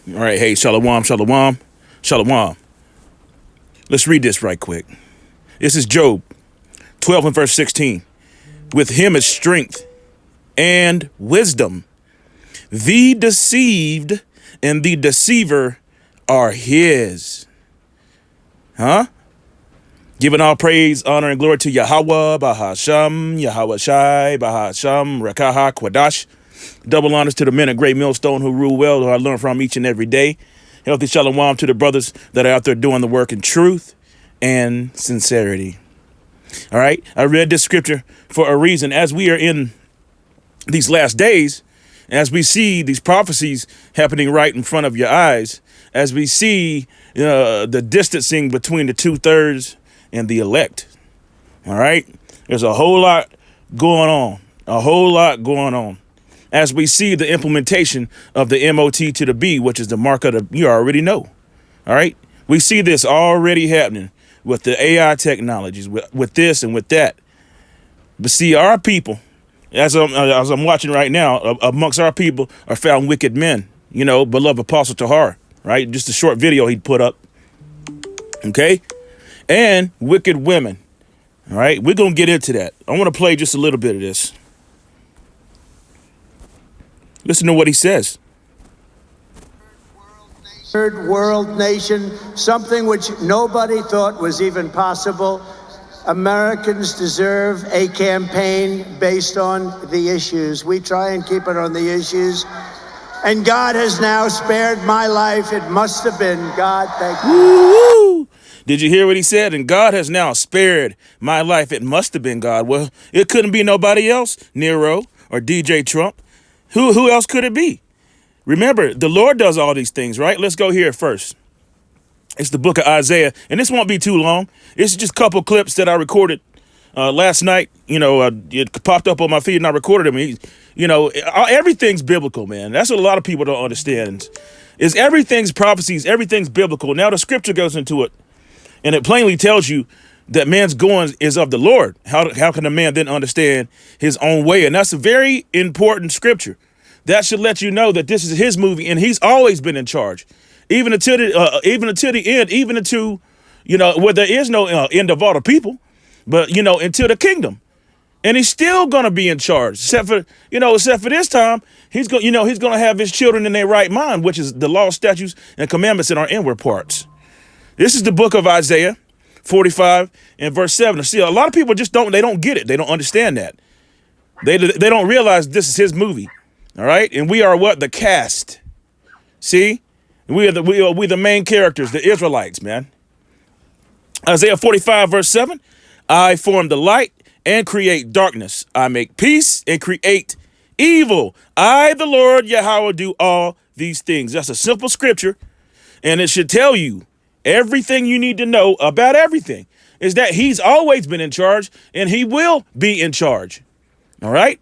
All right, hey, shalom, shalom, shalom. Let's read this right quick. This is Job 12 and verse 16. With him is strength and wisdom. The deceived and the deceiver are his. Huh? Giving all praise, honor, and glory to Yahweh, Bahasham, Yahweh Shai, Bahasham, Rakaha, Kwadash. Double honors to the men of Great Millstone who rule well, who I learn from each and every day. Healthy shalom to the brothers that are out there doing the work in truth and sincerity. All right. I read this scripture for a reason. As we are in these last days, as we see these prophecies happening right in front of your eyes, as we see the distancing between the 2/3 and the elect. All right. There's a whole lot going on, as we see the implementation of the MOT to the B, which is the mark of the, you already know. All right. We see this already happening with the AI technologies, with this and with that. But see, our people, as I'm watching right now, amongst our people are found wicked men, beloved Apostle Tahar, right? Just a short video he put up. OK, and wicked women. All right. We're going to get into that. I want to play just a little bit of this. Listen to what he says. Third world nation, something which nobody thought was even possible. Americans deserve a campaign based on the issues. We try and keep it on the issues. And God has now spared my life. It must have been God. Thank you. Woo-hoo. Did you hear what he said? And God has now spared my life. It must have been God. Well, it couldn't be nobody else, Nero or DJ Trump. Who else could it be? Remember, the Lord does all these things, right? Let's go here first. It's the book of Isaiah, and this won't be too long. It's just a couple clips that I recorded last night. It popped up on my feed, and I recorded them. Everything's biblical, man. That's what a lot of people don't understand. Is everything's prophecies, everything's biblical. Now the scripture goes into it, and it plainly tells you that man's going is of the Lord. How can a man then understand his own way? And that's a very important scripture. That should let you know that this is his movie, and he's always been in charge, even until the end, even until where there is no end of all the people, but until the kingdom, and he's still gonna be in charge, except for this time he's going he's gonna have his children in their right mind, which is the law, statutes, and commandments in our inward parts. This is the book of Isaiah 45 and verse 7. See, a lot of people just don't get it. They don't understand that. They don't realize this is his movie. All right. And we are what? The cast. See, we are the main characters, the Israelites, man. Isaiah 45 verse 7. I form the light and create darkness. I make peace and create evil. I, the Lord Yahweh, do all these things. That's a simple scripture. And it should tell you everything you need to know about everything. Is that he's always been in charge, and he will be in charge. All right.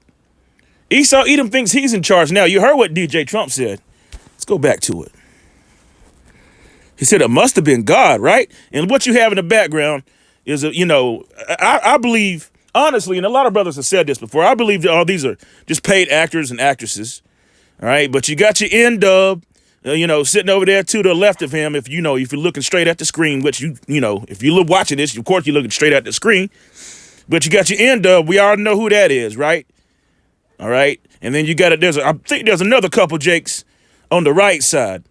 Esau Edom thinks he's in charge. Now, you heard what DJ Trump said. Let's go back to it. He said it must have been God, right? And what you have in the background is, I believe, honestly, and a lot of brothers have said this before, I believe that all these are just paid actors and actresses. All right. But you got your N-Dub, sitting over there to the left of him. If you're looking straight at the screen, which if you look watching this, of course, you're looking straight at the screen. But you got your N-Dub. We all know who that is, right? All right. And then you got it. I think there's another couple Jakes on the right side.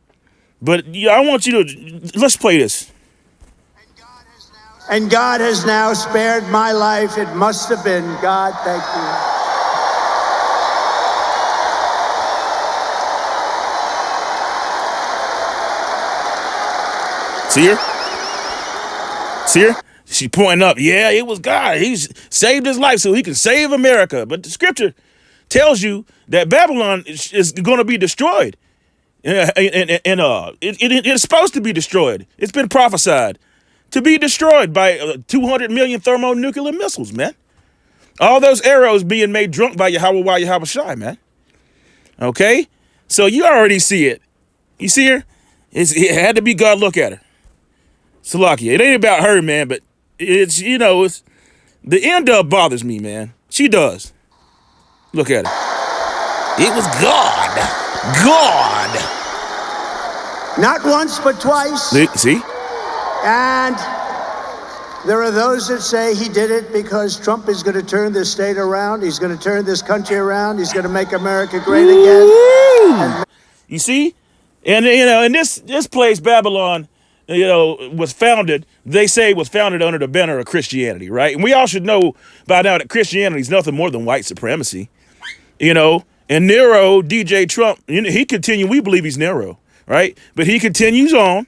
But I want you to, let's play this. And God has now spared my life. It must have been God. Thank you. See her? She pointing up. Yeah, it was God. He's saved his life so he can save America. But the scripture tells you that Babylon is going to be destroyed. And it's supposed to be destroyed. It's been prophesied to be destroyed by 200 million thermonuclear missiles, man. All those arrows being made drunk by Yahweh Yahweh Shai, man. Okay? So you already see it. You see her? It had to be God. Look at her. Salakia. It ain't about her, man, but it's the N-Dub bothers me, man. She does. Look at her. It was God. God. Not once, but twice. See? And there are those that say he did it because Trump is going to turn this state around. He's going to turn this country around. He's going to make America great again. You see? And, and this place, Babylon, was founded, they say was founded under the banner of Christianity, right? And we all should know by now that Christianity is nothing more than white supremacy, And Nero, DJ Trump, he continued, we believe he's Nero, right? But he continues on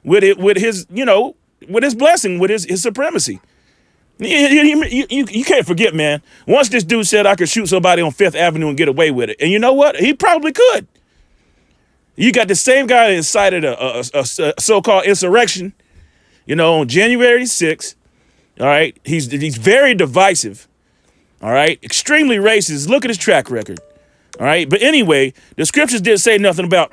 with his, with his blessing, with his supremacy. You can't forget, man. Once this dude said I could shoot somebody on Fifth Avenue and get away with it. And you know what? He probably could. You got the same guy that incited a so-called insurrection, on January 6th. All right. He's very divisive. All right. Extremely racist. Look at his track record. All right. But anyway, the scriptures didn't say nothing about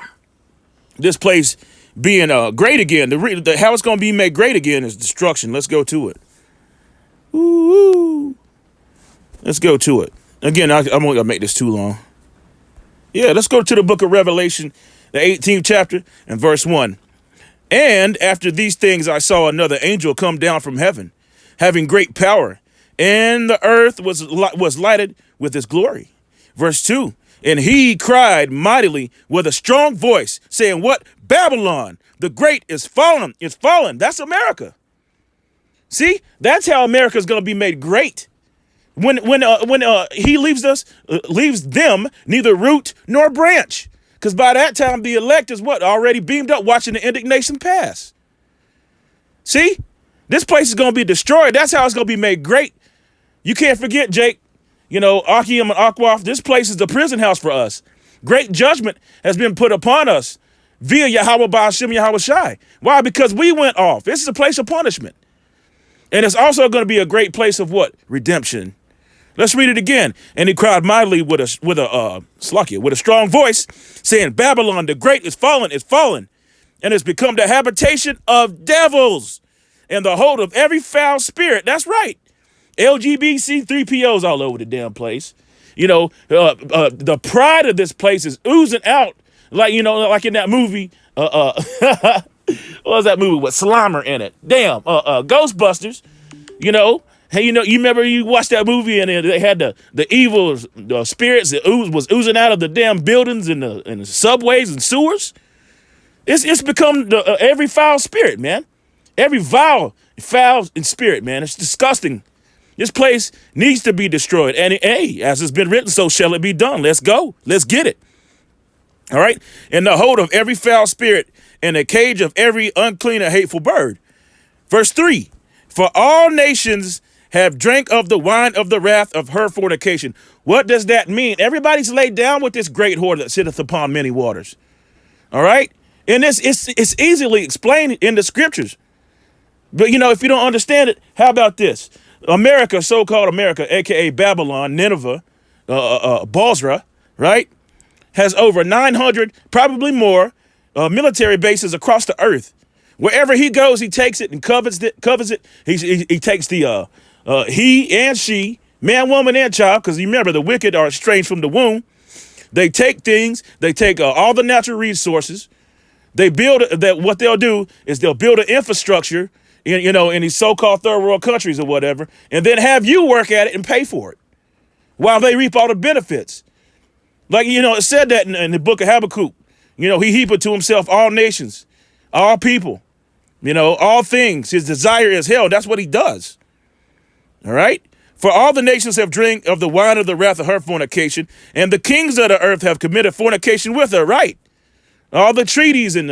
this place being great again. How it's going to be made great again is destruction. Let's go to it. Ooh. Let's go to it. Again, I'm only going to make this too long. Yeah, let's go to the book of Revelation, the 18th chapter and verse 1. And after these things, I saw another angel come down from heaven, having great power, and the earth was lighted with his glory. Verse 2. And he cried mightily with a strong voice, saying, what? Babylon, the great is fallen. It's fallen. That's America. See, that's how America is going to be made great. When he leaves them neither root nor branch. Because by that time, the elect is already beamed up watching the indignation pass. See, this place is going to be destroyed. That's how it's going to be made great. You can't forget, Jake, Achium and Aquaf, this place is the prison house for us. Great judgment has been put upon us via Yahweh Ba'ashem Yahweh Shai. Why? Because we went off. This is a place of punishment. And it's also going to be a great place of what? Redemption. Let's read it again. And he cried mightily with a strong voice, saying, Babylon the great is fallen, and has become the habitation of devils and the hold of every foul spirit. That's right. LGBT C3POs all over the damn place. The pride of this place is oozing out like in that movie. What was that movie with Slimer in it? Damn, Ghostbusters. Hey, you remember you watched that movie and they had the evil spirits that was oozing out of the damn buildings and the subways and sewers. It's become every foul spirit, man. Every foul in spirit, man. It's disgusting. This place needs to be destroyed. And hey, as it's been written, so shall it be done. Let's go. Let's get it. All right. In the hold of every foul spirit and the cage of every unclean and hateful bird. Verse 3. For all nations have drank of the wine of the wrath of her fornication. What does that mean? Everybody's laid down with this great whore that sitteth upon many waters. All right. And it's easily explained in the scriptures. But, if you don't understand it, how about this? America, so-called America, a.k.a. Babylon, Nineveh, Bozrah, right, has over 900, probably more, military bases across the earth. Wherever he goes, he takes it and covets it. He takes the he and she, man, woman, and child, because remember, the wicked are estranged from the womb. They take things. They take all the natural resources. They build that. What they'll do is they'll build an infrastructure in these so-called third world countries or whatever, and then have you work at it and pay for it while they reap all the benefits. Like, it said that in the book of Habakkuk. He heapeth to himself all nations, all people, all things. His desire is hell. That's what he does. All right. For all the nations have drank of the wine of the wrath of her fornication, and the kings of the earth have committed fornication with her. Right. All the treaties and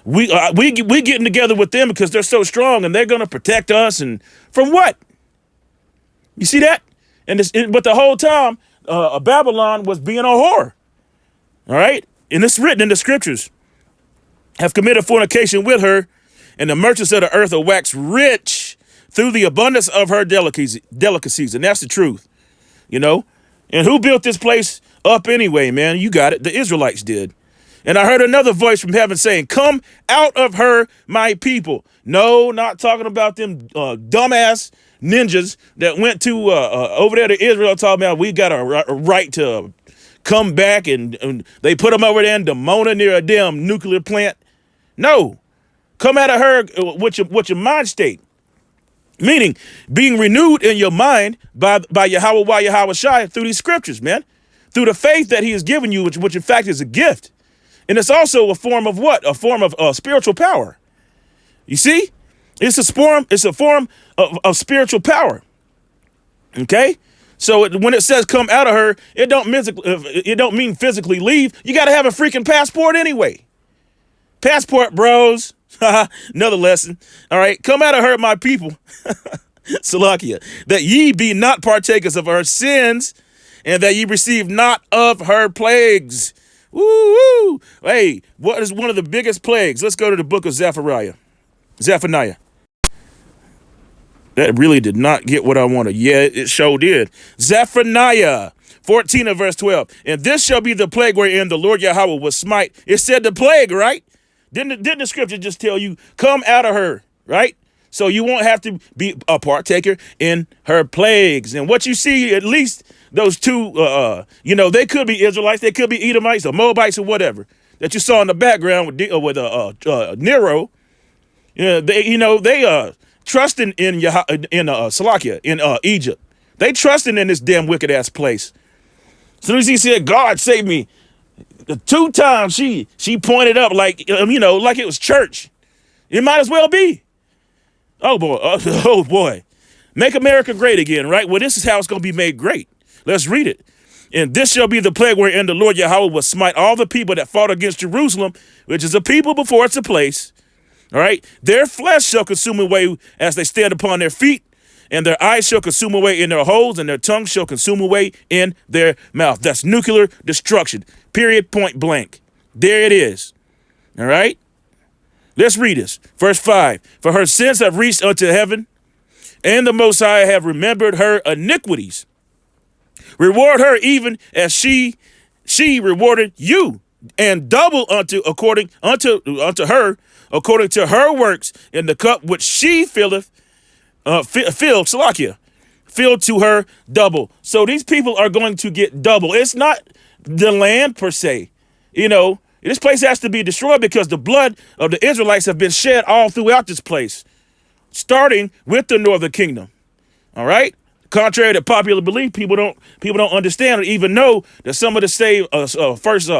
we getting together with them because they're so strong and they're going to protect us. And from what? You see that? But the whole time, Babylon was being a whore. All right. And it's written in the scriptures. Have committed fornication with her, and the merchants of the earth are waxed rich through the abundance of her delicacies. And that's the truth, And who built this place up anyway, man? You got it. The Israelites did. And I heard another voice from heaven saying, come out of her, my people. No, not talking about them dumbass ninjas that went to over there to Israel talking about we got a right to come back and they put them over there in Dimona near a damn nuclear plant. No, come out of her with your mind state. Meaning being renewed in your mind by Yahweh Shai through these scriptures, man. Through the faith that he has given you, which in fact is a gift. And it's also a form of what? A form of spiritual power. You see? It's a form of spiritual power. Okay? So when it says come out of her, it don't mean physically leave. You got to have a freaking passport anyway. Passport, bros. Another lesson. All right. Come out of her, my people. Salakia. That ye be not partakers of her sins, and that ye receive not of her plagues. Woo! Hey, what is one of the biggest plagues? Let's go to the book of Zephaniah. That really did not get what I wanted. Yeah, it sure did. Zephaniah 14 and verse 12. And this shall be the plague wherein the Lord Yahweh will smite. It said the plague, right? Didn't the scripture just tell you, come out of her, right? So you won't have to be a partaker in her plagues. And what you see, at least those two, they could be Israelites, they could be Edomites or Moabites or whatever that you saw in the background with Nero. Yeah, they trusting in Salakia in Egypt. They trusting in this damn wicked ass place. As soon as he said, "God save me," the 2 times she pointed up like like it was church. It might as well be. Oh boy, make America great again, right? Well, this is how it's going to be made great. Let's read it. And this shall be the plague wherein the Lord Yahweh will smite all the people that fought against Jerusalem, which is a people before it's a place. All right. Their flesh shall consume away as they stand upon their feet, and their eyes shall consume away in their holes, and their tongue shall consume away in their mouth. That's nuclear destruction. Period. Point blank. There it is. All right. Let's read this. Verse 5. For her sins have reached unto heaven, and the Most High have remembered her iniquities. Reward her even as she rewarded you, and double unto her according to her works in the cup which she filled to her double. So these people are going to get double. It's not the land per se. This place has to be destroyed because the blood of the Israelites have been shed all throughout this place, starting with the northern kingdom. All right. Contrary to popular belief, people don't understand or even know that some of the first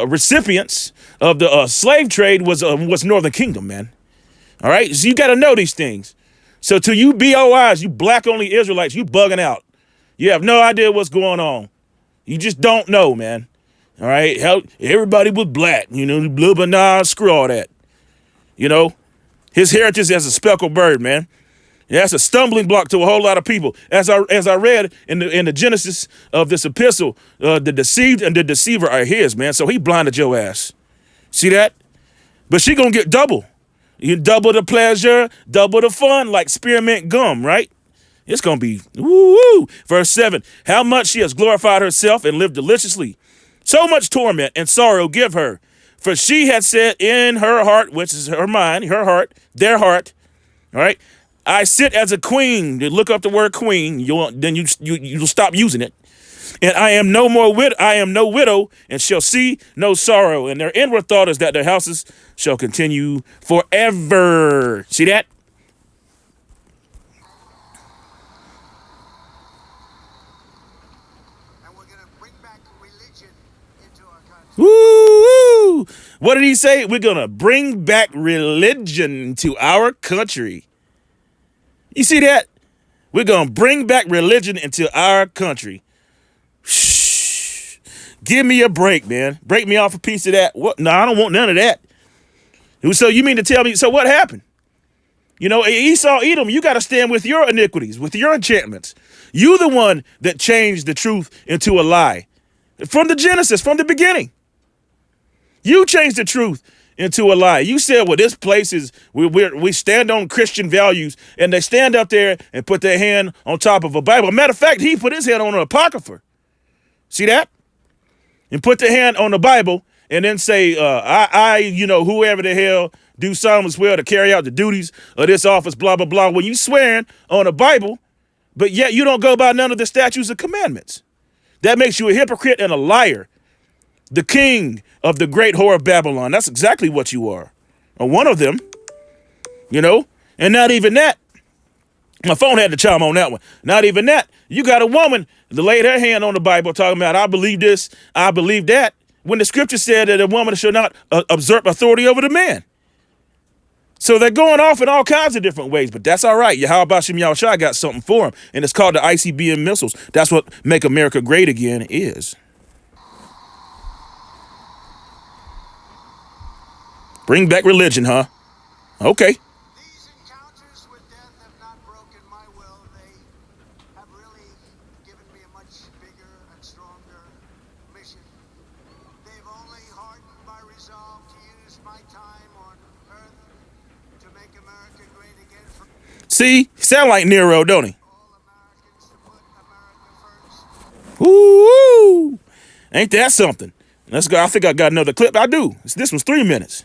recipients of the slave trade was Northern Kingdom, man. All right, so you got to know these things. So to you BOIs, you black only Israelites, you bugging out. You have no idea what's going on. You just don't know, man. All right, hell, everybody was black, blah, blah, nah, screw all that. His heritage as a speckled bird, man. Yeah, that's a stumbling block to a whole lot of people. As I read in the Genesis of this epistle, the deceived and the deceiver are his, man. So he blinded your ass. See that? But she gonna get double. You double the pleasure, double the fun, like spearmint gum, right? It's gonna be woo. Verse 7. How much she has glorified herself and lived deliciously. So much torment and sorrow give her. For she had said in her heart, which is her mind, her heart, their heart, all right? I sit as a queen. You look up the word queen, you'll stop using it. And I am no widow, and shall see no sorrow. And their inward thought is that their houses shall continue forever. See that? And we're going to bring back religion into our country. Woo! What did he say? We're going to bring back religion to our country. You see that? We're going to bring back religion into our country. Shh. Give me a break, man. Break me off a piece of that. What? No, I don't want none of that. So you mean to tell me, so what happened? Esau, Edom, you got to stand with your iniquities, with your enchantments. You the one that changed the truth into a lie. From the Genesis, from the beginning. You changed the truth into a lie. You said, well, this place is, we stand on Christian values, and they stand up there and put their hand on top of a Bible. Matter of fact, he put his hand on an Apocrypha. See that? And put the hand on the Bible and then say, whoever the hell do solemnly swear to carry out the duties of this office, blah, blah, blah. When you swearing on a Bible, but yet you don't go by none of the statutes and commandments. That makes you a hypocrite and a liar. The king of the great whore of Babylon. That's exactly what you are. Or one of them, you know, and not even that. My phone had to chime on that one. Not even that. You got a woman that laid her hand on the Bible talking about, I believe this, I believe that, when the scripture said that a woman should not usurp authority over the man. So they're going off in all kinds of different ways, but that's all right. Yahweh Hashem Yahushua got something for them, and it's called the ICBM missiles. That's what Make America Great Again is. Bring back religion, huh? Okay. These encounters with death have not broken my will. They have really given me a much bigger and stronger mission. They've only hardened my resolve to use my time on earth to make America great again for See, sound like Nero, don't he? all Americans, to put America first. Ooh, ain't that something? Let's go. I think I got another clip. I do. This one's 3 minutes.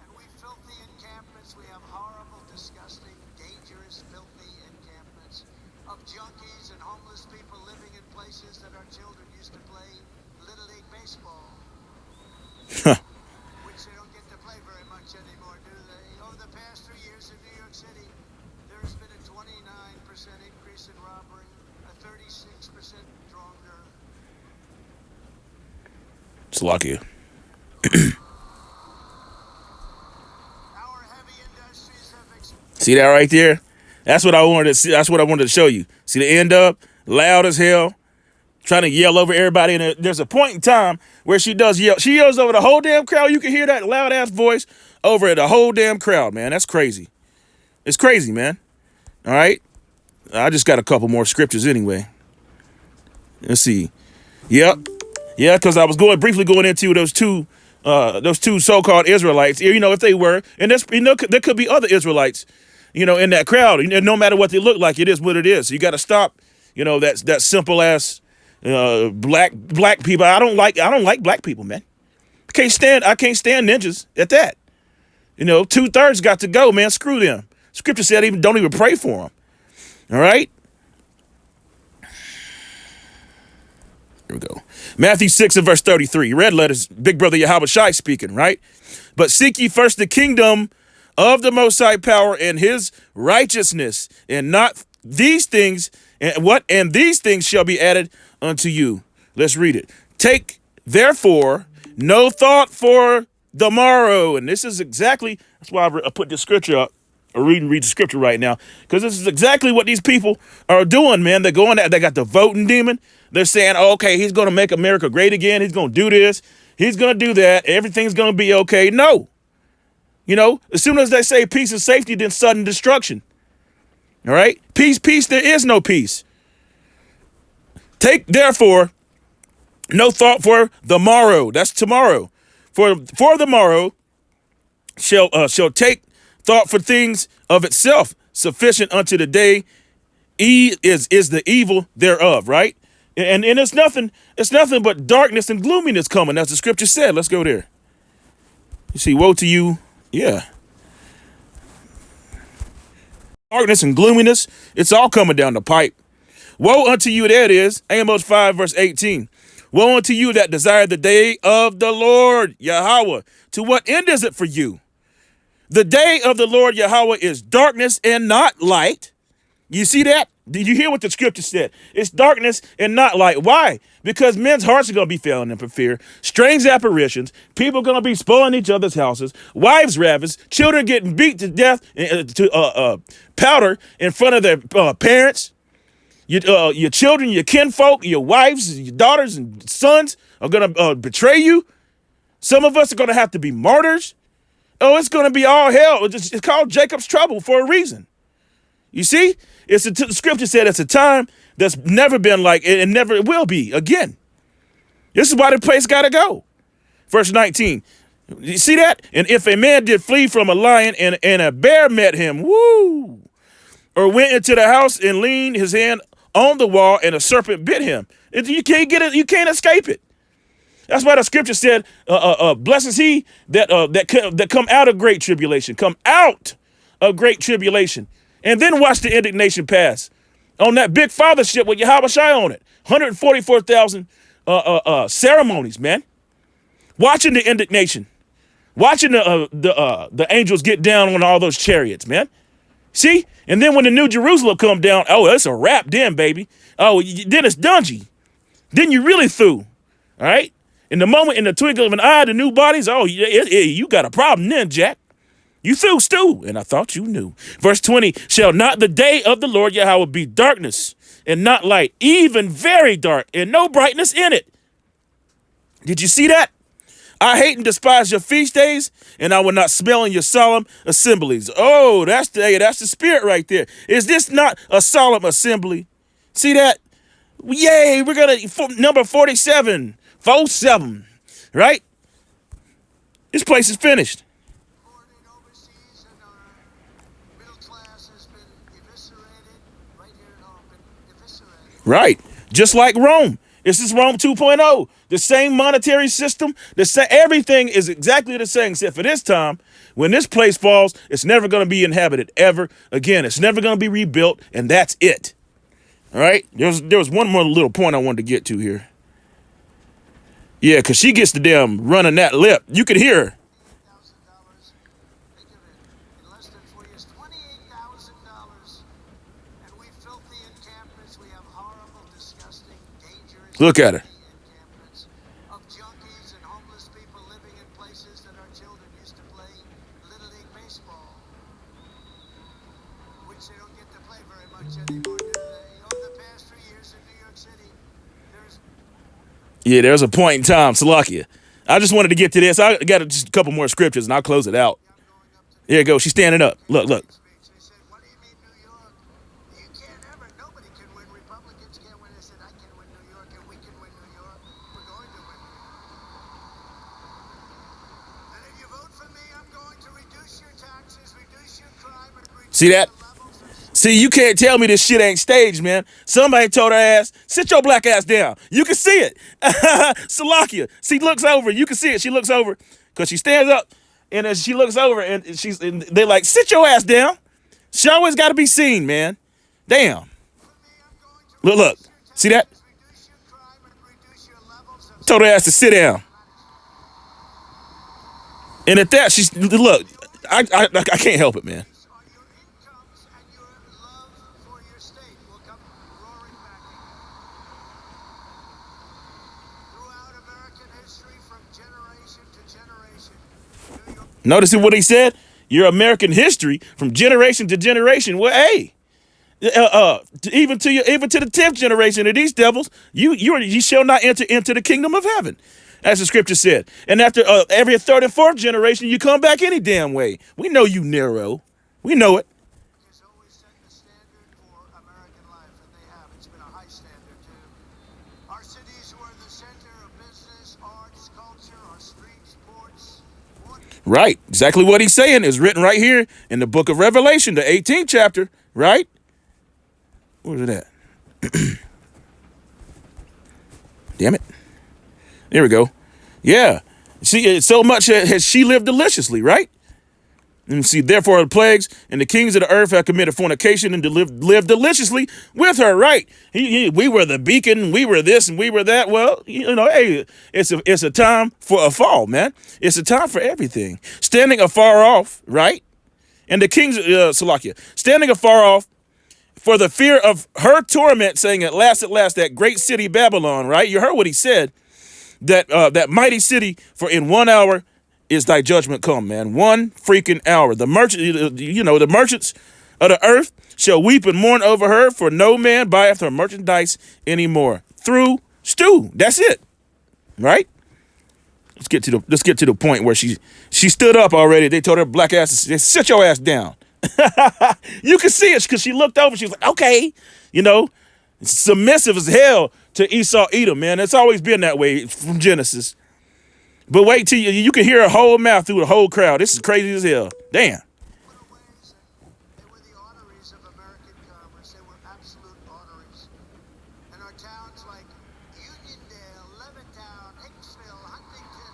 And we filthy encampments. We have horrible, disgusting, dangerous, filthy encampments of junkies and homeless people living in places that our children used to play Little League baseball, which they don't get to play very much anymore, do they? Over the past 3 years in New York City, there's been a 29% increase in robbery, a 36% stronger. It's lucky. Our heavy industries have See that right there? That's what I wanted to see. That's what I wanted to show you. See the end up, loud as hell, trying to yell over everybody. And there's a point in time where she does yell. She yells over the whole damn crowd. You can hear that loud ass voice over the whole damn crowd, man. That's crazy. It's crazy, man. All right. I just got a couple more scriptures anyway. Let's see. Yep. Yeah, because I was briefly going into those two so-called Israelites. You know, if they were, and there's, you know, there could be other Israelites, you know, in that crowd. And no matter what they look like, it is what it is. You got to stop, you know, that simple ass black people. I don't like black people, man. I can't stand ninjas at that. You know, 2/3 got to go, man. Screw them. Scripture said don't even pray for them. All right. Here we go. Matthew 6 and verse 33. Red letters, Big Brother Yahweh Shai speaking, right? But seek ye first the kingdom of the Most High power and his righteousness, and not these things, and these things shall be added unto you. Let's read it. Take therefore no thought for the morrow. And this is exactly, that's why I put this scripture up. Read the scripture right now, because this is exactly what these people are doing, man. They're going out, they got the voting demon. They're saying, oh, okay, he's going to make America great again. He's going to do this. He's going to do that. Everything's going to be okay. No. You know, as soon as they say peace and safety, then sudden destruction. All right. Peace, there is no peace. Take therefore no thought for the morrow. That's tomorrow. For the morrow shall take thought for things of itself, sufficient unto the day is the evil thereof, right? And it's nothing but darkness and gloominess coming, as the scripture said. Let's go there. You see, woe to you, yeah. Darkness and gloominess, it's all coming down the pipe. Woe unto you, there it is, Amos 5 verse 18. Woe unto you that desire the day of the Lord, Yahweh. To what end is it for you? The day of the Lord Yahweh is darkness and not light. You see that? Did you hear what the scripture said? It's darkness and not light. Why? Because men's hearts are going to be failing them for fear. Strange apparitions. People are going to be spoiling each other's houses. Wives ravaged. Children getting beat to death to powder in front of their parents. Your children, your kinfolk, your wives, your daughters and sons are going to betray you. Some of us are going to have to be martyrs. Oh, it's going to be all hell. It's called Jacob's trouble for a reason. You see, the scripture said it's a time that's never been like it and never will be again. This is why the place got to go. Verse 19. You see that? And if a man did flee from a lion and a bear met him, woo, or went into the house and leaned his hand on the wall and a serpent bit him, you can't get it. You can't escape it. That's why the scripture said, blessed is he that come out of great tribulation. Come out of great tribulation. And then watch the indignation pass on that big father ship with Yahweh Shai on it. 144,000 ceremonies, man. Watching the indignation, watching the angels get down on all those chariots, man. See? And then when the New Jerusalem come down, oh, it's a wrap then, baby. Oh, then it's dungy. Then you really through. All right? In the moment, in the twinkle of an eye, the new bodies, oh, you got a problem then, Jack. You threw stew, and I thought you knew. Verse 20, shall not the day of the Lord Yahweh be darkness and not light, even very dark, and no brightness in it. Did you see that? I hate and despise your feast days, and I will not smell in your solemn assemblies. Oh, that's the spirit right there. Is this not a solemn assembly? See that? Yay, we're going to, number 47, 47, right? This place is finished. Right. Just like Rome. This is Rome 2.0. The same monetary system. Everything is exactly the same, except for this time, when this place falls, it's never going to be inhabited ever again. It's never going to be rebuilt, and that's it. All right? There was one more little point I wanted to get to here. Yeah, because she gets the damn running that lip. You could hear her. Look at her. Of junkies and homeless people living in places that our children used to play Little League baseball, which they don't get to play very much anymore, do they? Over the past 3 years in New York City, there's a point in time, Salakia. I just wanted to get to this. I got just a couple more scriptures, and I'll close it out. Here you go. She's standing up. Look, look. See that? See, you can't tell me this shit ain't staged, man. Somebody told her ass, sit your black ass down. You can see it. Salakia. She looks over. You can see it. She looks over because she stands up, and as she looks over, and they're like, sit your ass down. She always got to be seen, man. Damn. Look, look. See that? Told her ass to sit down. And at that, she's, look, I can't help it, man. Notice what he said? Your American history from generation to generation. Well, hey, even to the 10th generation of these devils, you shall not enter into the kingdom of heaven, as the scripture said. And after every 3rd and 4th generation, you come back any damn way. We know you, Nero. We know it. Always set the standard for American life, and they have. It's been a high standard too. Our cities were the center of business, arts, culture, our streets, ports. Right. Exactly what he's saying is written right here in the book of Revelation, the 18th chapter, right? Where's it at? Damn it. There we go. Yeah. See, so much has she lived deliciously, right? And see, therefore the plagues and the kings of the earth have committed fornication and lived deliciously with her, right? We were the beacon, we were this and we were that. Well, hey, it's a time for a fall, man. It's a time for everything. Standing afar off, right? And the kings, Salakia, standing afar off for the fear of her torment, saying at last, that great city Babylon, right? You heard what he said, that mighty city, for in 1 hour is thy judgment come, man. 1 freaking hour. The merchants of the earth shall weep and mourn over her, for no man buyeth her merchandise anymore. Through stew. That's it. Right? Let's get to the point where she stood up already. They told her black ass to sit your ass down. You can see it because she looked over. She was like, okay, submissive as hell to Esau Edom, man. It's always been that way from Genesis. But wait till you can hear her whole mouth through the whole crowd. This is crazy as hell. Damn. They were the arteries of American commerce. They were absolute arteries. And our towns like Uniondale, Levittown, Hicksville, Huntington.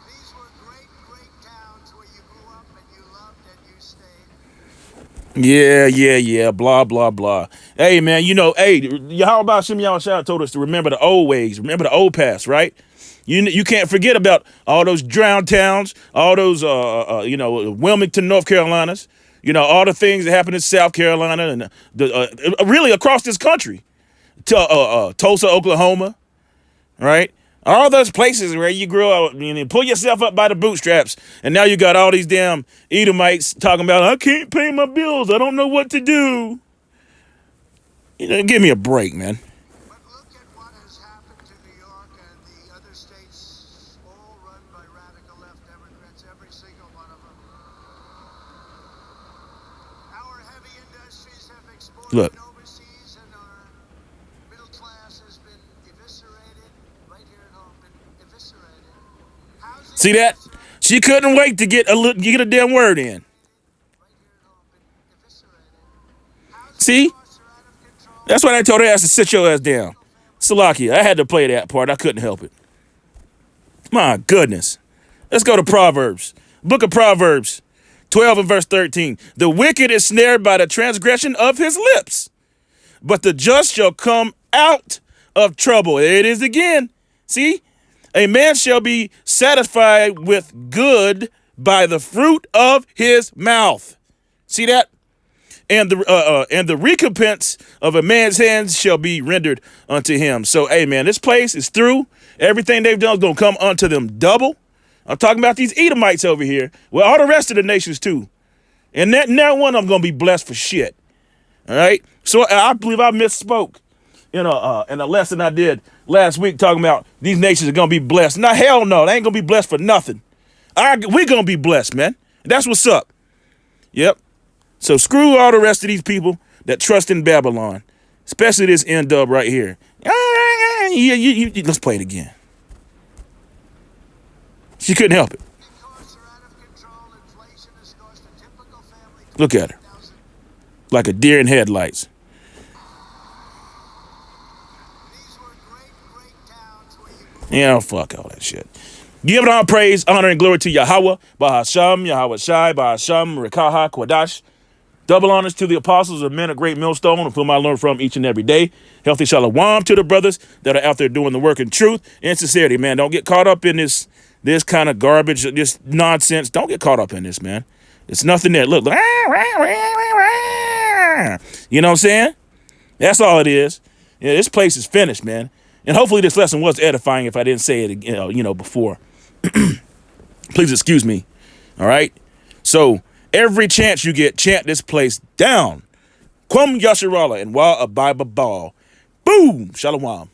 These were great, great towns where you grew up and you loved and you stayed. Yeah. Blah, blah, blah. Hey, man, hey, how about Shem Yahweh told us to remember the old ways, remember the old past, right? You can't forget about all those drowned towns, all those, Wilmington, North Carolinas, all the things that happened in South Carolina and really across this country, to Tulsa, Oklahoma, right? All those places where you grew up, pull yourself up by the bootstraps, and now you got all these damn Edomites talking about, I can't pay my bills, I don't know what to do. Give me a break, man. But look at what has happened to New York and the other states, all run by radical left Democrats, every single one of them. Our heavy industries have exported Look. overseas, and our middle class has been eviscerated right here at home, been eviscerated. Housing See that? She couldn't wait to get a damn word in. right here at home, been eviscerated. Housing See? costs are out of control. That's why I told her ass to sit your ass down. Salakia, I had to play that part. I couldn't help it. My goodness. Let's go to Proverbs. Book of Proverbs, 12 and verse 13. The wicked is snared by the transgression of his lips, but the just shall come out of trouble. There it is again. See? A man shall be satisfied with good by the fruit of his mouth. See that? And the recompense of a man's hands shall be rendered unto him. So, hey, man, this place is through. Everything they've done is going to come unto them double. I'm talking about these Edomites over here. Well, all the rest of the nations, too. And that one of them going to be blessed for shit. All right? So, I believe I misspoke in a lesson I did last week talking about these nations are going to be blessed. Now, hell no. They ain't going to be blessed for nothing. We're going to be blessed, man. That's what's up. Yep. So screw all the rest of these people that trust in Babylon, especially this N-Dub right here. Let's play it again. She couldn't help it. Costs are out of control. Inflation has cost a typical family Look at her, like a deer in headlights. These were great towns where you Yeah, fuck all that shit. Give all praise, honor, and glory to Yahweh, Bahasham, Yahweh Shai, Bahasham, Rekaha, Kwadash. Double honors to the apostles of men of great millstone, of whom I learn from each and every day. Healthy shalom to the brothers that are out there doing the work in truth and sincerity, man. Don't get caught up in this kind of garbage, this nonsense. Don't get caught up in this, man. It's nothing there. Look. You know what I'm saying? That's all it is. Yeah, this place is finished, man. And hopefully this lesson was edifying if I didn't say it, before. Please excuse me. All right? So every chance you get, chant this place down. Kwam Yasharala and Wa Abai Babal. Boom. Shalom.